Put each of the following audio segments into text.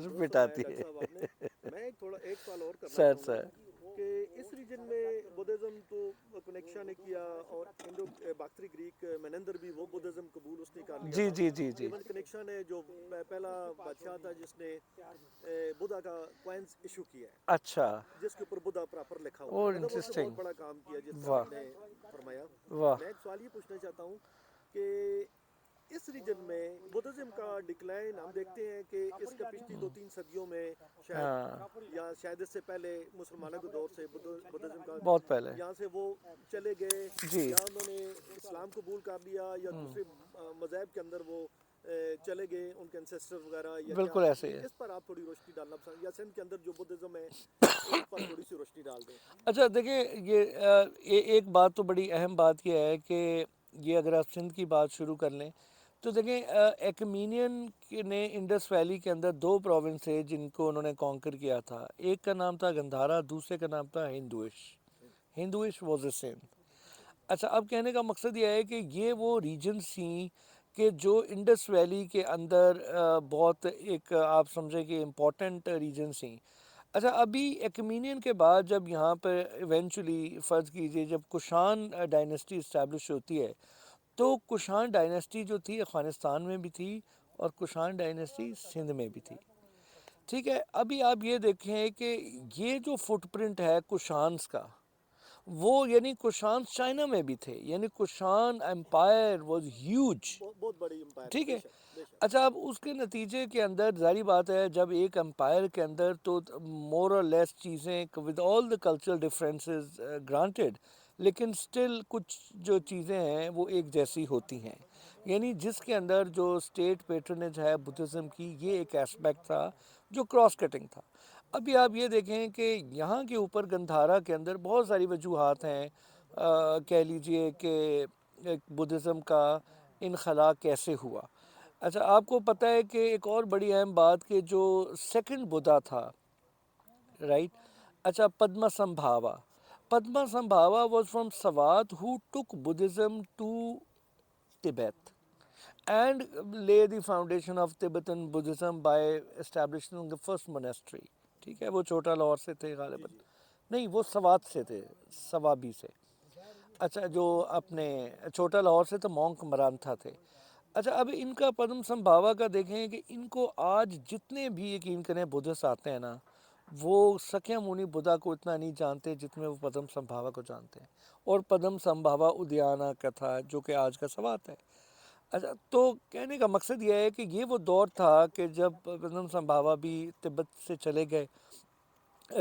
بہت فرمایا پٹاتی ڈاکٹر صاحب آپ نے. ہے. میں ایک سوال اور کرنا سر چاہوں گا سر کہ اس ریجن میں بدھزم تو کنیکشا نے کیا اور انڈو باکتری گریک مینندر بھی وہ بدھزم قبول اس نے کر لیا جی تھا. جی جی جی. ایون کنیکشا نے جو پہلا بادشاہ تھا جس نے بدھا کا کوائنس ایشو کیا ہے اچھا. جس کے اوپر بدھا پراپر لکھا ہوا ہے, اور مطلب اس نے بہت انٹرسٹنگ. بڑا کام کیا جس کا واہ آپ نے فرمایا. واہ. میں ایک سوال یہ پوچھنا چاہتا ہوں کہ اس ریجن میں بدھزم کا ڈکلائن ہم دیکھتے ہیں کہ اس کا پچھلی 2-3 صدیوں میں شاید ہاں یا شاید اس سے پہلے مسلمانوں کے دور سے بدھزم کا بہت پہلے. یہاں سے وہ چلے گئے, جی. یا انہوں نے اسلام قبول کر لیا یا دوسرے مذاہب کے اندر وہ چلے گئے ان کے انسیسٹر وغیرہ, یا کیا بالکل ایسے ہی ہے. اس پر آپ تھوڑی روشنی ڈالنا پسند, یا سندھ کے اندر جو بدھزم ہے اس پر تھوڑی سی روشنی ڈال دیں. اچھا دیکھیں یہ ایک بات تو بڑی اہم بات یہ ہے کہ یہ اگر آپ سندھ کی بات شروع کر لیں تو دیکھیں ایکمینین نے انڈس ویلی کے اندر 2 پروونس تھے جن کو انہوں نے کانکر کیا تھا. ایک کا نام تھا گندھارا, دوسرے کا نام تھا ہندوش. ہندوش واز اے سندھ. اچھا اب کہنے کا مقصد یہ ہے کہ یہ وہ ریجنس تھیں کہ جو انڈس ویلی کے اندر بہت ایک آپ سمجھیں کہ امپورٹنٹ ریجنس تھیں. اچھا ابھی ایکمینین کے بعد جب یہاں پہ ایونچولی فرض کیجئے جب کشان ڈائنیسٹی اسٹیبلش ہوتی ہے تو کشان ڈائنیسٹی جو تھی افغانستان میں بھی تھی اور کشان ڈائنیسٹی سندھ میں بھی تھی. ٹھیک ہے, ابھی آپ یہ دیکھیں کہ یہ جو فٹ پرنٹ ہے کشانس کا وہ یعنی کشان چائنا میں بھی تھے, یعنی کشان امپائر واز ہیوج. بہت بڑی امپائر تھا, ٹھیک بے ہے. شک بے شک. اچھا اب اس کے نتیجے کے اندر ظاہری بات ہے جب ایک امپائر کے اندر تو مور اور لیس چیزیں with all the cultural differences granted لیکن سٹل کچھ جو چیزیں ہیں وہ ایک جیسی ہوتی ہیں. یعنی جس کے اندر جو اسٹیٹ پیٹرنیج ہے بدھزم کی یہ ایک اسپیکٹ تھا جو کراس کٹنگ تھا. ابھی آپ یہ دیکھیں کہ یہاں کے اوپر گندھارا کے اندر بہت ساری وجوہات ہیں. کہہ لیجئے کہ بدھزم کا انخلا کیسے ہوا. اچھا آپ کو پتہ ہے کہ ایک اور بڑی اہم بات کہ جو سیکنڈ بدھا تھا رائٹ, اچھا Padmasambhava. Padmasambhava was from Swat who took Buddhism to Tibet and lay the foundation of Tibetan Buddhism by establishing the first monastery. ٹھیک ہے, وہ چھوٹا لاہور سے تھے جی غالباً, جی نہیں وہ سوات سے تھے, سوابی سے. اچھا جو اپنے چھوٹا لاہور سے تو مونک مرانتھا تھے. اچھا اب ان کا پدم سمبھاوا کا دیکھیں کہ ان کو آج جتنے بھی یقین کریں بدھسٹ آتے ہیں نا وہ سکیا مونی بدھا کو اتنا نہیں جانتے جتنے وہ پدم سمبھاوا کو جانتے ہیں, اور پدم سمبھاوا ادیانہ کا تھا جو کہ آج کا سوات ہے. اچھا تو کہنے کا مقصد یہ ہے کہ یہ وہ دور تھا کہ جب پدم سمبھاوا بھی تبت سے چلے گئے,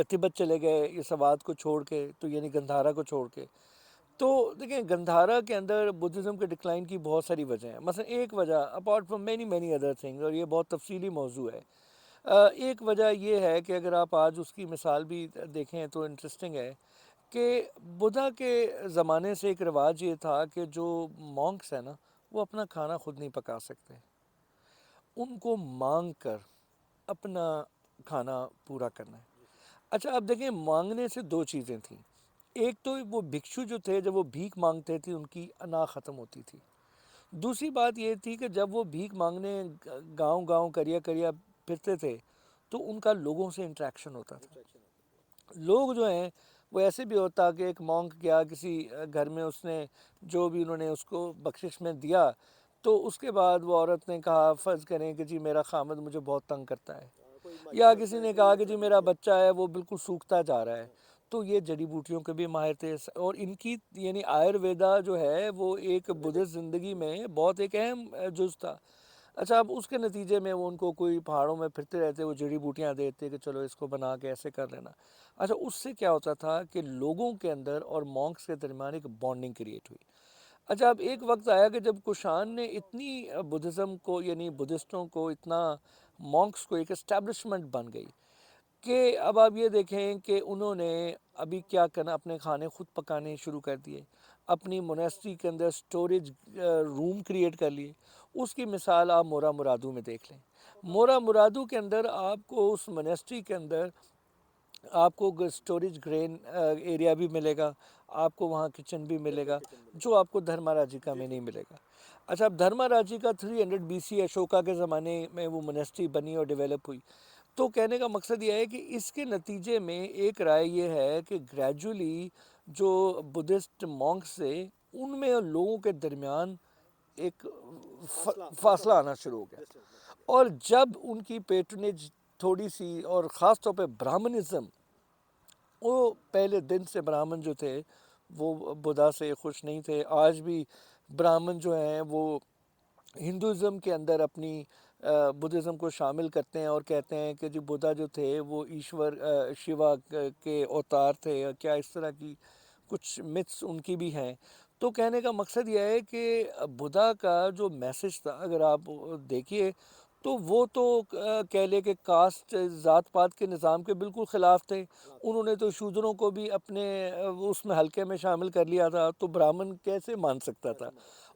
تبت چلے گئے یہ سوات کو چھوڑ کے, تو یعنی گندھارا کو چھوڑ کے. تو دیکھیں گندھارا کے اندر بدھزم کے ڈکلائن کی بہت ساری وجہ ہیں. مثلا ایک وجہ apart from many many other things, اور یہ بہت تفصیلی موضوع ہے. ایک وجہ یہ ہے کہ اگر آپ آج اس کی مثال بھی دیکھیں تو انٹرسٹنگ ہے کہ بدھا کے زمانے سے ایک رواج یہ تھا کہ جو مونکس ہیں نا وہ اپنا کھانا خود نہیں پکا سکتے, ان کو مانگ کر اپنا کھانا پورا کرنا ہے. اچھا اب دیکھیں مانگنے سے 2 چیزیں تھیں. ایک تو وہ بھکشو جو تھے جب وہ بھیک مانگتے تھے ان کی انا ختم ہوتی تھی. دوسری بات یہ تھی کہ جب وہ بھیک مانگنے گاؤں گاؤں کریا کریا پھرتے تھے تو ان کا لوگوں سے انٹریکشن ہوتا تھا. انٹریکشن ہوتی ہے. لوگ جو ہیں وہ ایسے بھی ہوتا کہ ایک مونک گیا کسی گھر میں, اس نے جو بھی انہوں نے اس کو بخشش میں دیا تو اس کے بعد وہ عورت نے کہا فرض کریں کہ جی میرا خامد مجھے بہت تنگ کرتا ہے, کوئی ماہی یا رکھتا کسی ہے نے کوئی کہا اس کہ طرح جی کی میرا چیز. بچہ ہے وہ بالکل سوکھتا جا رہا ہے. تو یہ جڑی بوٹیوں کے بھی ماہر تھے, اور ان کی یعنی آیورویدا جو ہے وہ ایک بدھسٹ زندگی میں بہت ایک اہم جز تھا. اچھا اب اس کے نتیجے میں وہ ان کو کوئی پہاڑوں میں پھرتے رہتے, وہ جڑی بوٹیاں دیتے کہ چلو اس کو بنا کے ایسے کر لینا. اچھا اس سے کیا ہوتا تھا کہ لوگوں کے اندر اور مونکس کے درمیان ایک بانڈنگ کریٹ ہوئی. اچھا اب ایک وقت آیا کہ جب کشان نے اتنی بدھزم کو یعنی بدھسٹوں کو اتنا مونکس کو ایک اسٹیبلشمنٹ بن گئی کہ اب آپ یہ دیکھیں کہ انہوں نے ابھی کیا کرنا, اپنے کھانے خود پکانے شروع کر دیے, اپنی مونیسٹری کے اندر سٹوریج روم کریٹ کر لیے. اس کی مثال آپ مورا مرادو میں دیکھ لیں. مورا مرادو کے اندر آپ کو اس مونیسٹری کے اندر آپ کو اسٹوریج گرین ایریا بھی ملے گا, آپ کو وہاں کچن بھی ملے بالکل گا کچن ملے جو آپ کو دھرما راجی کا جی میں جی نہیں ملے گا. اچھا اب دھرما راجی کا 300 BC اشوکا کے زمانے میں وہ مونیسٹری بنی اور ڈیولپ ہوئی. تو کہنے کا مقصد یہ ہے کہ اس کے نتیجے میں ایک رائے یہ ہے کہ گریجولی جو بدھسٹ مونکس سے ان میں اور لوگوں کے درمیان ایک فاصلہ آنا شروع ہو گیا، اور جب ان کی پیٹرنیج تھوڑی سی، اور خاص طور پہ برہمنزم، وہ پہلے دن سے براہمن جو تھے وہ بدھا سے خوش نہیں تھے. آج بھی براہمن جو ہیں وہ ہندوازم کے اندر اپنی بدھزم کو شامل کرتے ہیں اور کہتے ہیں کہ جو بدھا جو تھے وہ ایشور شیوا کے اوتار تھے، کیا اس طرح کی کچھ متس ان کی بھی ہیں. تو کہنے کا مقصد یہ ہے کہ بدھا کا جو میسج تھا اگر آپ دیکھیے تو وہ تو کہہ لے کہ کاسٹ ذات پات کے نظام کے بالکل خلاف تھے. انہوں نے تو شودروں کو بھی اپنے اس میں حلقے میں شامل کر لیا تھا، تو براہمن کیسے مان سکتا تھا.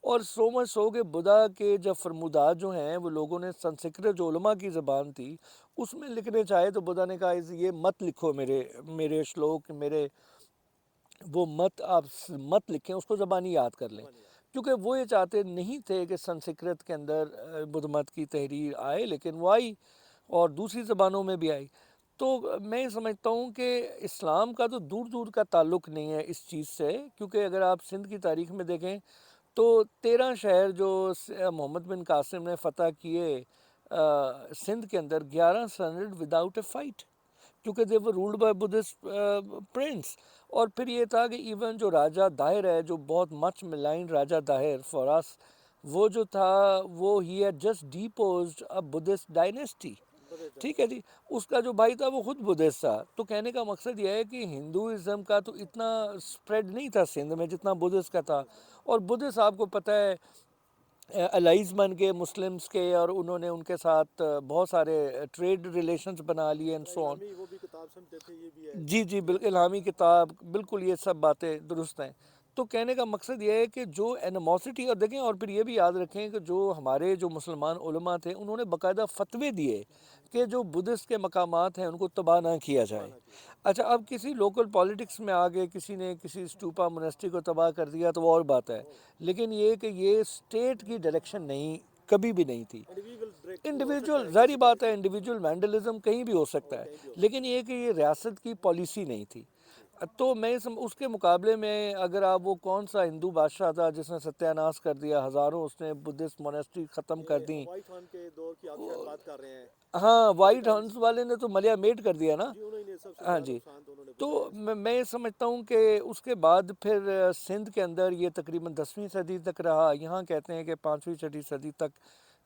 اور سو مچ سو کہ بدھا کے جب فرمودات جو ہیں وہ لوگوں نے سنسکرت جو علماء کی زبان تھی اس میں لکھنے چاہے تو بدھا نے کہا یہ مت لکھو، میرے شلوک، میرے وہ آپ مت لکھیں، اس کو زبانی یاد کر لیں، کیونکہ وہ یہ چاہتے نہیں تھے کہ سنسکرت کے اندر بدھ مت کی تحریر آئے، لیکن وہ آئی اور دوسری زبانوں میں بھی آئی. تو میں سمجھتا ہوں کہ اسلام کا تو دور دور کا تعلق نہیں ہے اس چیز سے، کیونکہ اگر آپ سندھ کی تاریخ میں دیکھیں تو 13 شہر جو محمد بن قاسم نے فتح کیے سندھ کے اندر، 11 سرنڈرڈ وداؤٹ اے فائٹ، کیونکہ دے ور رولڈ بائی بدھسٹ پرنس. اور پھر یہ تھا کہ ایون جو راجہ داہر ہے، جو بہت مچ ملائنڈ راجہ داہر فار اس، وہ جو تھا وہ he had just deposed a Buddhist dynasty. ٹھیک ہے جی، اس کا جو بھائی تھا وہ خود بدھسٹ تھا. تو کہنے کا مقصد یہ ہے کہ ہندوازم کا تو اتنا سپریڈ نہیں تھا سندھ میں جتنا بدھسٹ کا تھا. اور بدھسٹ آپ کو پتہ ہے الائز بن گئے مسلمز کے، اور انہوں نے ان کے ساتھ بہت سارے ٹریڈ ریلیشنز بنا لیے اینڈ سو آن. وہ بھی کتاب سنتے تھے، یہ بھی ہے. جی جی بالکل، الہامی کتاب، بالکل یہ سب باتیں درست ہیں. تو کہنے کا مقصد یہ ہے کہ جو اینیموسٹی، اور دیکھیں اور پھر یہ بھی یاد رکھیں کہ جو ہمارے جو مسلمان علماء تھے انہوں نے باقاعدہ فتوے دیے کہ جو بدھسٹ کے مقامات ہیں ان کو تباہ نہ کیا جائے. اچھا، اب کسی لوکل پالیٹکس میں آگے کسی نے کسی اسٹوپا مونسٹری کو تباہ کر دیا تو وہ اور بات ہے، لیکن یہ کہ یہ اسٹیٹ کی ڈائریکشن نہیں، کبھی بھی نہیں تھی. انڈیویجول، ظاہری بات ہے انڈیویجول وینڈلزم کہیں بھی ہو سکتا ہے، لیکن یہ کہ یہ ریاست کی پالیسی نہیں تھی. تو میں اس کے مقابلے میں اگر آپ وہ کون سا ہندو بادشاہ تھا جس نے ستیہ ناش کر دیا، ہزاروں اس نے بدھسٹ مونسٹری ختم کر دیں. وائٹ خان کے دور کی آپ شاید بات کر رہے ہیں. ہاں، وائٹ ہنس والے نے تو ملیا میٹ کر دیا نا. جی، انہوں نے سب سے ہاں بڑا جی، نقصان تو انہوں نے تو بتایا. میں سمجھتا ہوں کہ اس کے بعد پھر سندھ کے اندر یہ تقریباً 10ویں صدی تک رہا. یہاں کہتے ہیں کہ 5ویں 6ویں صدی تک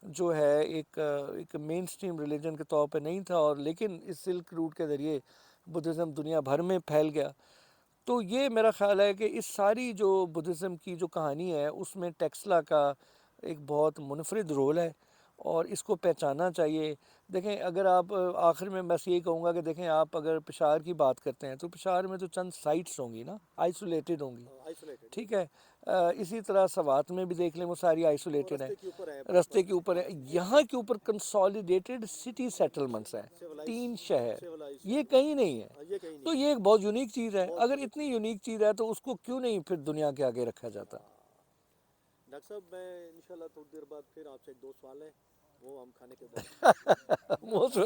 جو ہے ایک مین سٹریم ریلیجن کے طور پہ نہیں تھا، اور لیکن اس سلک روٹ کے ذریعے بدھزم دنیا بھر میں پھیل گیا. تو یہ میرا خیال ہے کہ اس ساری جو بدھزم کی جو کہانی ہے اس میں ٹیکسلا کا ایک بہت منفرد رول ہے اور اس کو پہچاننا چاہیے. دیکھیں اگر آپ آخر میں بس یہی کہوں گا کہ دیکھیں آپ اگر پشاور کی بات کرتے ہیں تو پشاور میں تو چند سائٹس ہوں گی نا، آئسولیٹڈ ہوں گی. ٹھیک ہے، اسی طرح سوات میں بھی دیکھ لیں وہ ساری آئسولیٹڈ ہیں، رستے کے اوپر ہے. یہاں کے اوپر کنسالیڈیٹڈ سٹی سیٹلمنٹس ہیں، 3 شہر، یہ کہیں نہیں ہے. تو یہ ایک بہت یونیک چیز ہے. اگر اتنی یونیک چیز ہے تو اس کو کیوں نہیں پھر دنیا کے آگے رکھا جاتا. ڈاکٹر صاحب، میں انشاءاللہ تھوڑی دیر بعد پھر آپ سے ایک دو سوال ہیں، وہ ہم کھانے کے بعد